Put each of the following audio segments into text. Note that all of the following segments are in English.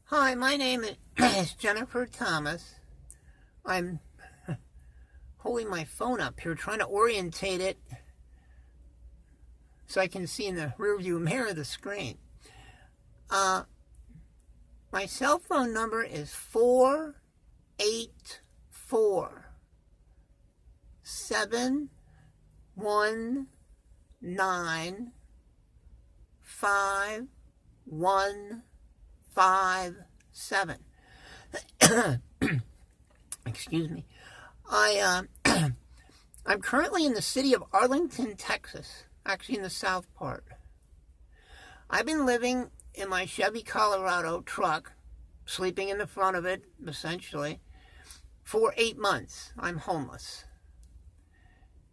Hi, my name is Jennifer Thomas. I'm holding my phone up here, trying to orientate it so I can see in the rearview mirror of the screen. My cell phone number is 484-719-5157. Excuse me. I'm currently in the city of Arlington, Texas, actually in the south part. I've been living in my Chevy Colorado truck, sleeping in the front of it, essentially, for 8 months. I'm homeless.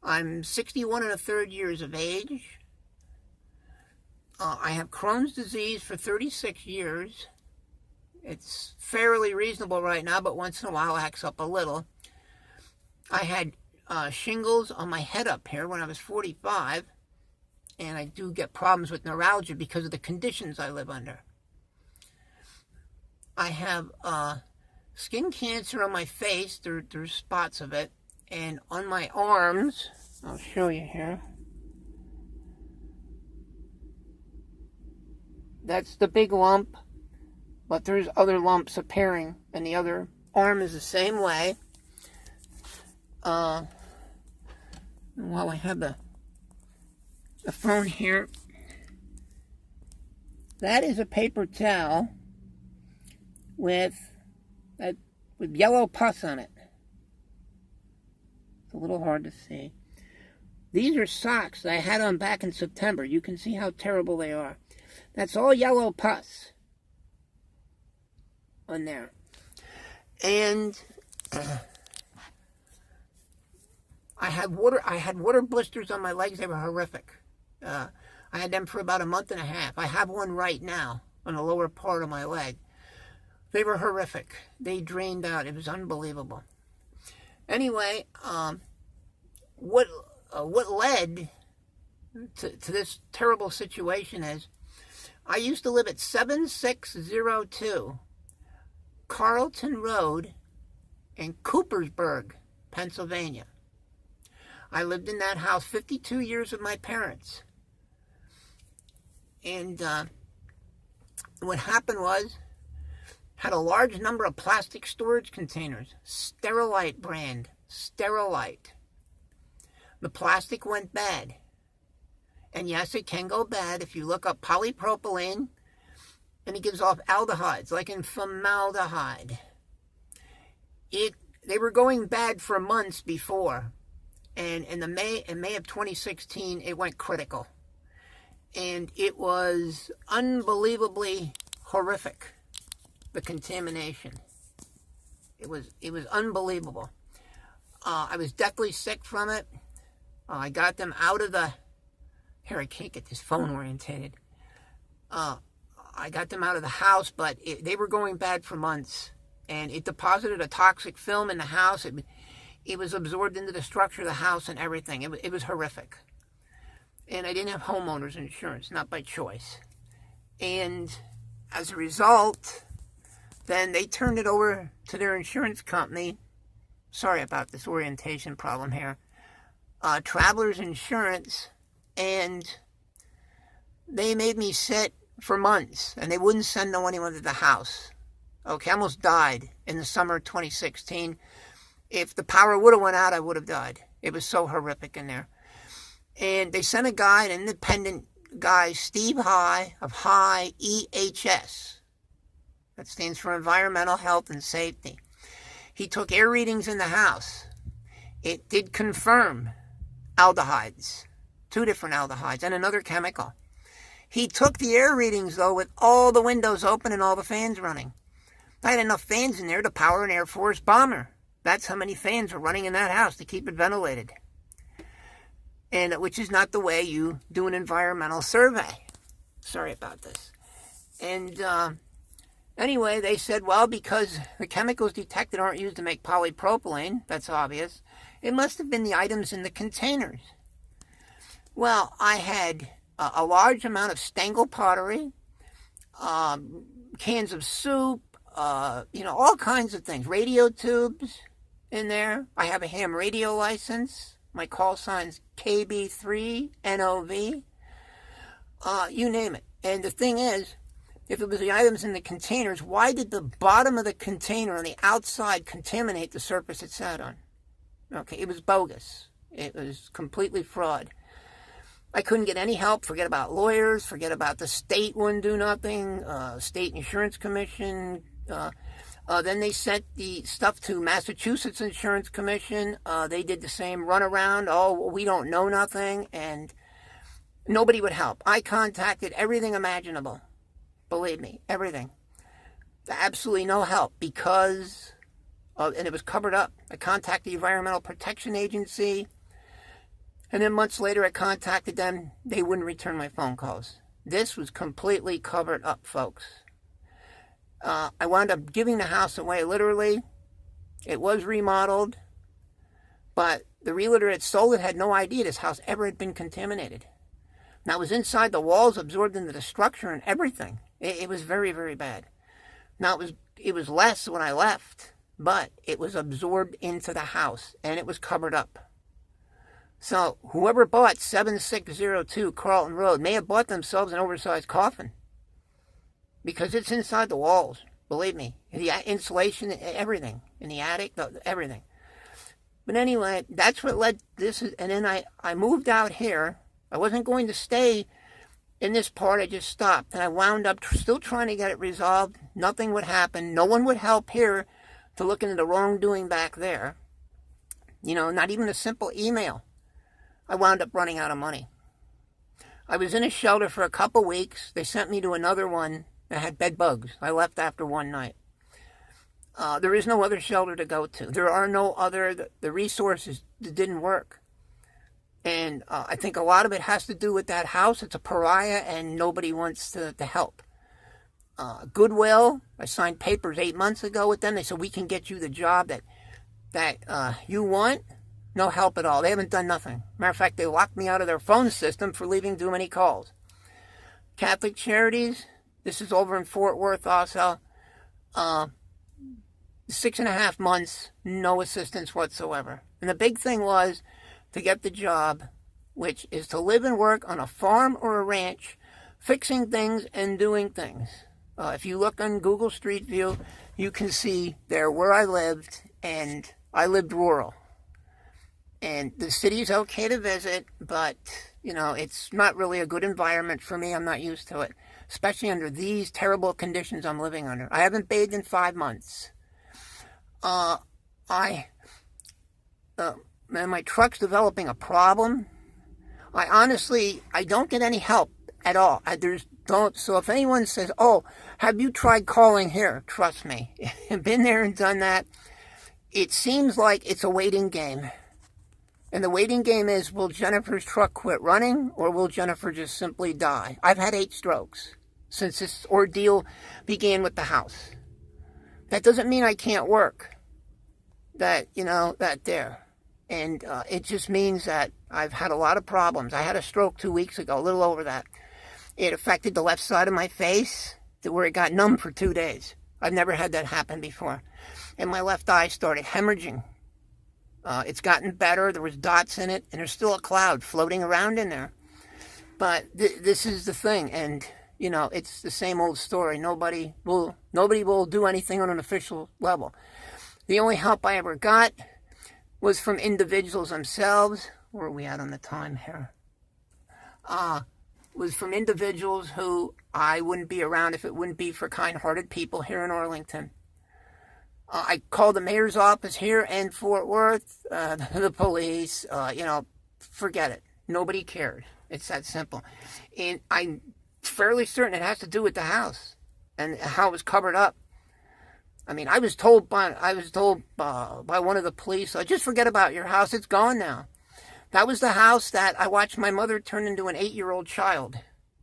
I'm 61 and a third years of age. I have Crohn's disease for 36 years. It's fairly reasonable right now, but once in a while it acts up a little. I had shingles on my head up here when I was 45, and I do get problems with neuralgia because of the conditions I live under. I have skin cancer on my face. There's spots of it, and on my arms, I'll show you here. That's the big lump, but there's other lumps appearing, and the other arm is the same way. While I have the phone here, that is a paper towel with yellow pus on it. It's a little hard to see. These are socks that I had on back in September. You can see how terrible they are. That's all yellow pus on there. And I had water blisters on my legs. They were horrific. I had them for about a month and a half. I have one right now on the lower part of my leg. They were horrific. They drained out. It was unbelievable. Anyway, what led to this terrible situation is I used to live at 7602 Carlton Road in Coopersburg, Pennsylvania. I lived in that house 52 years with my parents. And what happened was, had a large number of plastic storage containers, Sterilite brand, Sterilite. The plastic went bad. And yes, it can go bad if you look up polypropylene, and it gives off aldehydes, like in formaldehyde. They were going bad for months before. And in May of 2016, it went critical. And it was unbelievably horrific, the contamination. It was unbelievable. I was deathly sick from it. I got them out of the... Here, I can't get this phone orientated. I got them out of the house, but they were going bad for months. And it deposited a toxic film in the house. It was absorbed into the structure of the house and everything. It was horrific. And I didn't have homeowners insurance, not by choice. And as a result, then they turned it over to their insurance company. Sorry about this orientation problem here. Travelers Insurance. And they made me sit for months, and they wouldn't send anyone to the house. Okay, I almost died in the summer of 2016. If the power would have went out, I would have died. It was so horrific in there. And they sent a guy, an independent guy, Steve High of High EHS. That stands for Environmental Health and Safety. He took air readings in the house. It did confirm aldehydes. 2 different aldehydes, and another chemical. He took the air readings, though, with all the windows open and all the fans running. I had enough fans in there to power an Air Force bomber. That's how many fans were running in that house to keep it ventilated. And which is not the way you do an environmental survey. Sorry about this. And anyway, they said, well, because the chemicals detected aren't used to make polypropylene, that's obvious, it must have been the items in the containers. Well, I had a large amount of Stengel pottery. cans of soup, all kinds of things. Radio tubes in there. I have a ham radio license. My call sign's KB3NOV. You name it. And the thing is, if it was the items in the containers, why did the bottom of the container on the outside contaminate the surface it sat on? Okay, it was bogus. It was completely fraud. I couldn't get any help. Forget about lawyers. Forget about the state wouldn't do nothing. State Insurance Commission. Then they sent the stuff to Massachusetts Insurance Commission. They did the same runaround. Oh, we don't know nothing. And nobody would help. I contacted everything imaginable. Believe me, everything. Absolutely no help because, and it was covered up. I contacted the Environmental Protection Agency. And then months later, I contacted them. They wouldn't return my phone calls. This was completely covered up, folks. I wound up giving the house away, literally. It was remodeled. But the realtor that sold it had no idea this house ever had been contaminated. Now, it was inside the walls, absorbed into the structure and everything. It was very, very bad. Now, it was less when I left, but it was absorbed into the house, and it was covered up. So whoever bought 7602 Carlton Road may have bought themselves an oversized coffin because it's inside the walls. Believe me, the insulation, everything in the attic, everything. But anyway, that's what led this. And then I moved out here. I wasn't going to stay in this part. I just stopped, and I wound up still trying to get it resolved. Nothing would happen. No one would help here to look into the wrongdoing back there. Not even a simple email. I wound up running out of money. I was in a shelter for a couple weeks. They sent me to another one that had bed bugs. I left after one night. There is no other shelter to go to. There are no other, the resources didn't work. And I think a lot of it has to do with that house. It's a pariah and nobody wants to help. Goodwill, I signed papers 8 months ago with them. They said, we can get you the job that you want. No help at all. They haven't done nothing. Matter of fact, they locked me out of their phone system for leaving too many calls. Catholic Charities, this is over in Fort Worth also. 6.5 months, no assistance whatsoever. And the big thing was to get the job, which is to live and work on a farm or a ranch, fixing things and doing things. If you look on Google Street View, you can see there where I lived, and I lived rural. And the city's okay to visit, but, it's not really a good environment for me. I'm not used to it, especially under these terrible conditions I'm living under. I haven't bathed in 5 months. And my truck's developing a problem. I don't get any help at all. So if anyone says, oh, have you tried calling here? Trust me, I've been there and done that. It seems like it's a waiting game. And the waiting game is, will Jennifer's truck quit running, or will Jennifer just simply die? I've had 8 strokes since this ordeal began with the house. That doesn't mean I can't work. That there. And it just means that I've had a lot of problems. I had a stroke 2 weeks ago, a little over that. It affected the left side of my face to where it got numb for 2 days. I've never had that happen before. And my left eye started hemorrhaging. It's gotten better. There was dots in it, and there's still a cloud floating around in there. But this is the thing, and it's the same old story. Nobody will do anything on an official level. The only help I ever got was from individuals themselves. Where are we at on the time here? Was from individuals who I wouldn't be around if it wouldn't be for kind-hearted people here in Arlington. I called the mayor's office here in Fort Worth, the police, forget it. Nobody cared. It's that simple. And I'm fairly certain it has to do with the house and how it was covered up. I mean, I was told by one of the police, just forget about your house. It's gone now. That was the house that I watched my mother turn into an 8-year-old child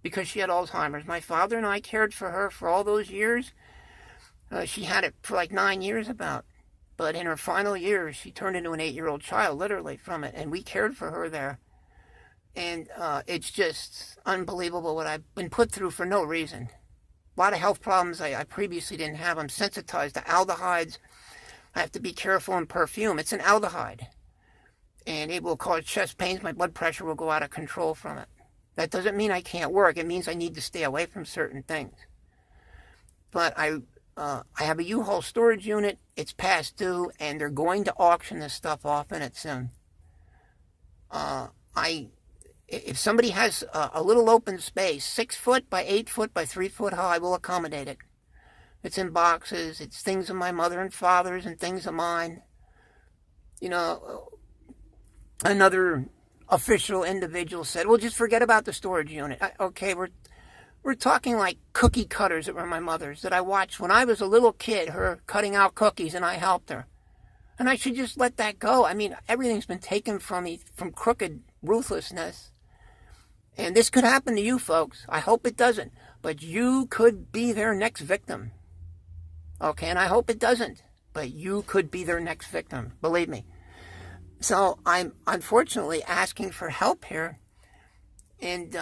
because she had Alzheimer's. My father and I cared for her for all those years. She had it for like 9 years about. But in her final years, she turned into an 8-year-old child, literally, from it. And we cared for her there. And it's just unbelievable what I've been put through for no reason. a lot of health problems I previously didn't have. I'm sensitized to aldehydes. I have to be careful in perfume. It's an aldehyde. And it will cause chest pains. My blood pressure will go out of control from it. That doesn't mean I can't work. It means I need to stay away from certain things. But I have a U-Haul storage unit. It's past due, and they're going to auction this stuff off in it soon. If somebody has a little open space, 6 foot by 8 foot by 3 foot high, I will accommodate it. It's in boxes. It's things of my mother and father's and things of mine. You know, another official individual said, well, just forget about the storage unit. Okay, we're talking like cookie cutters that were my mother's, that I watched when I was a little kid, her cutting out cookies, and I helped her. And I should just let that go. I mean, everything's been taken from me from crooked ruthlessness. And this could happen to you folks. I hope it doesn't. But you could be their next victim. Okay, and I hope it doesn't. But you could be their next victim. Believe me. So I'm unfortunately asking for help here. And,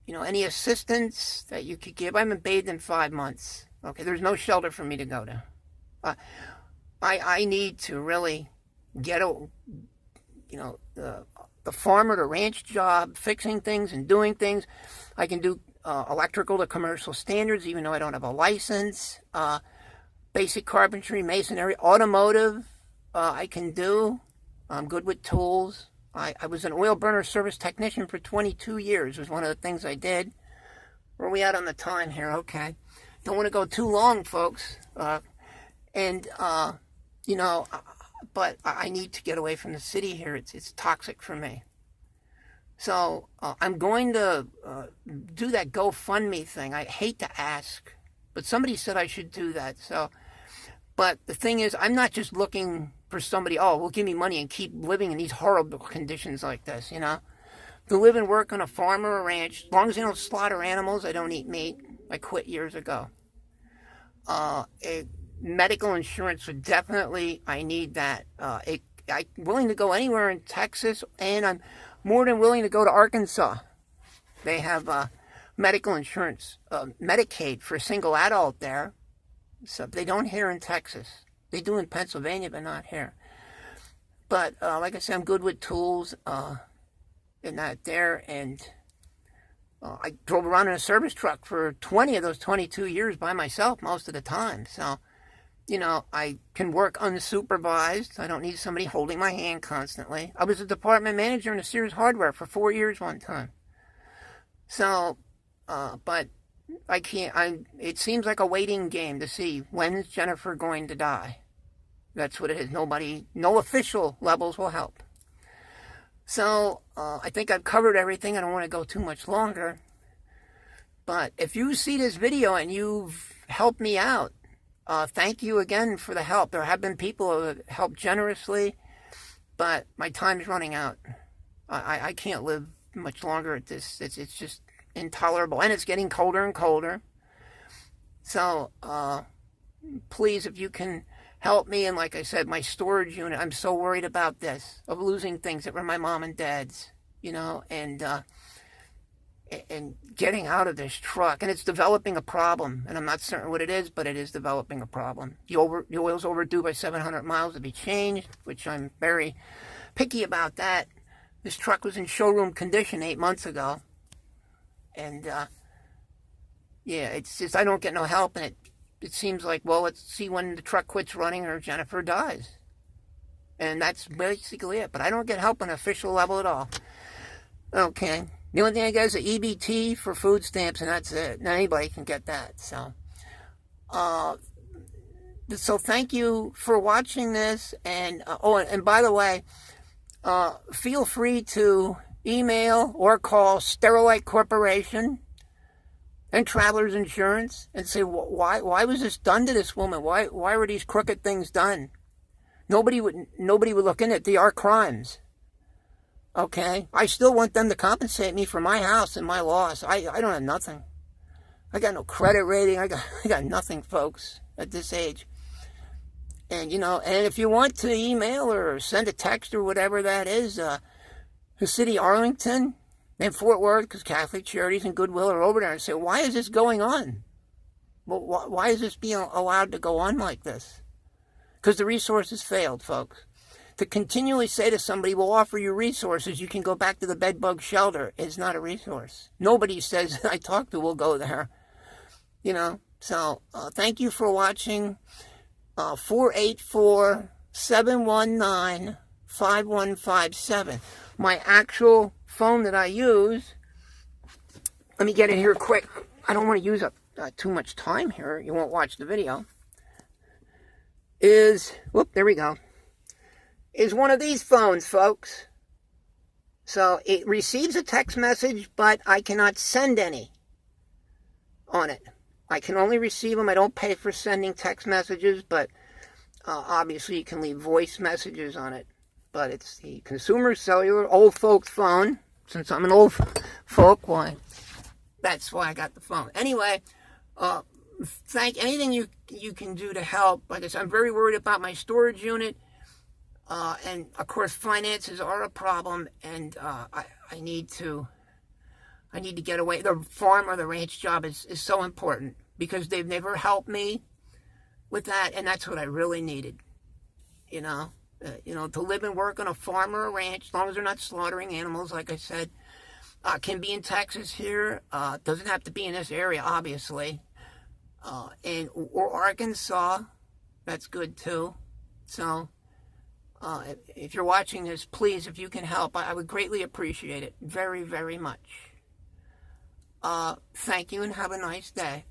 you know, any assistance that you could give. I haven't bathed in 5 months. Okay, there's no shelter for me to go to. I need to really get the farmer to ranch job, fixing things and doing things. I can do electrical to commercial standards, even though I don't have a license. Basic carpentry, masonry, automotive, I can do. I'm good with tools. I was an oil burner service technician for 22 years, was one of the things I did. Where are we at on the time here? Okay. Don't want to go too long, folks. You know, but I need to get away from the city here. It's toxic for me. So I'm going to do that GoFundMe thing. I hate to ask, but somebody said I should do that. So, but the thing is, I'm not just looking for somebody, oh, will give me money and keep living in these horrible conditions like this, you know. To live and work on a farm or a ranch, as long as they don't slaughter animals, I don't eat meat. I quit years ago. Medical insurance would definitely, I need that. I'm willing to go anywhere in Texas, and I'm more than willing to go to Arkansas. They have medical insurance, Medicaid for a single adult there. So they don't here in Texas. They do in Pennsylvania, but not here. But like I said, I'm good with tools and that there. And I drove around in a service truck for 20 of those 22 years by myself most of the time. So, you know, I can work unsupervised. I don't need somebody holding my hand constantly. I was a department manager in a Sears Hardware for 4 years one time. So, but I can't, it seems like a waiting game to see when's Jennifer going to die. That's what it is. No official levels will help. So, I think I've covered everything. I don't want to go too much longer. But if you see this video and you've helped me out, thank you again for the help. There have been people who have helped generously, but my time's running out. I can't live much longer at this. It's just intolerable, and it's getting colder and colder. So, please, if you can help me, and like I said, my storage unit, I'm so worried about this, of losing things that were my mom and dad's, you know, and getting out of this truck. And it's developing a problem, and I'm not certain what it is, but it is developing a problem. The oil's overdue by 700 miles to be changed, which I'm very picky about that. This truck was in showroom condition 8 months ago. And, yeah, it's just, I don't get no help, and it seems like, well, let's see when the truck quits running or Jennifer dies. And that's basically it. But I don't get help on an official level at all. Okay. The only thing I get is an EBT for food stamps, and that's it. Not anybody can get that. So, so thank you for watching this. And, and by the way, feel free to email or call Sterilite Corporation and Travelers Insurance and say, why was this done to this woman? Why were these crooked things done? Nobody would look into it. They are crimes. Okay? I still want them to compensate me for my house and my loss. I don't have nothing. I got no credit rating. I got nothing, folks, at this age. And, you know, and if you want to email or send a text or whatever that is, the city of Arlington and Fort Worth, because Catholic Charities and Goodwill are over there, and say, why is this going on? Well, why is this being allowed to go on like this? Because the resources failed, folks. To continually say to somebody, we'll offer you resources, you can go back to the bedbug shelter, is not a resource. Nobody says I talk to will go there. You know, so thank you for watching. 484-719-5157. My actual phone that I use, let me get it here quick. I don't want to use up too much time here. You won't watch the video. There we go. Is one of these phones, folks. So it receives a text message, but I cannot send any on it. I can only receive them. I don't pay for sending text messages, but obviously you can leave voice messages on it. But it's the Consumer Cellular old folks phone. Since I'm an old folk, that's why I got the phone. Anyway, anything you can do to help. Like I said, I'm very worried about my storage unit. And of course, finances are a problem, and I need to get away. The farm or the ranch job is so important because they've never helped me with that, and that's what I really needed. You know, to live and work on a farm or a ranch, as long as they're not slaughtering animals, like I said. Can be in Texas here. Doesn't have to be in this area, obviously. Or Arkansas, that's good too. So. If you're watching this, please, if you can help, I would greatly appreciate it. Very, very much. Thank you and have a nice day.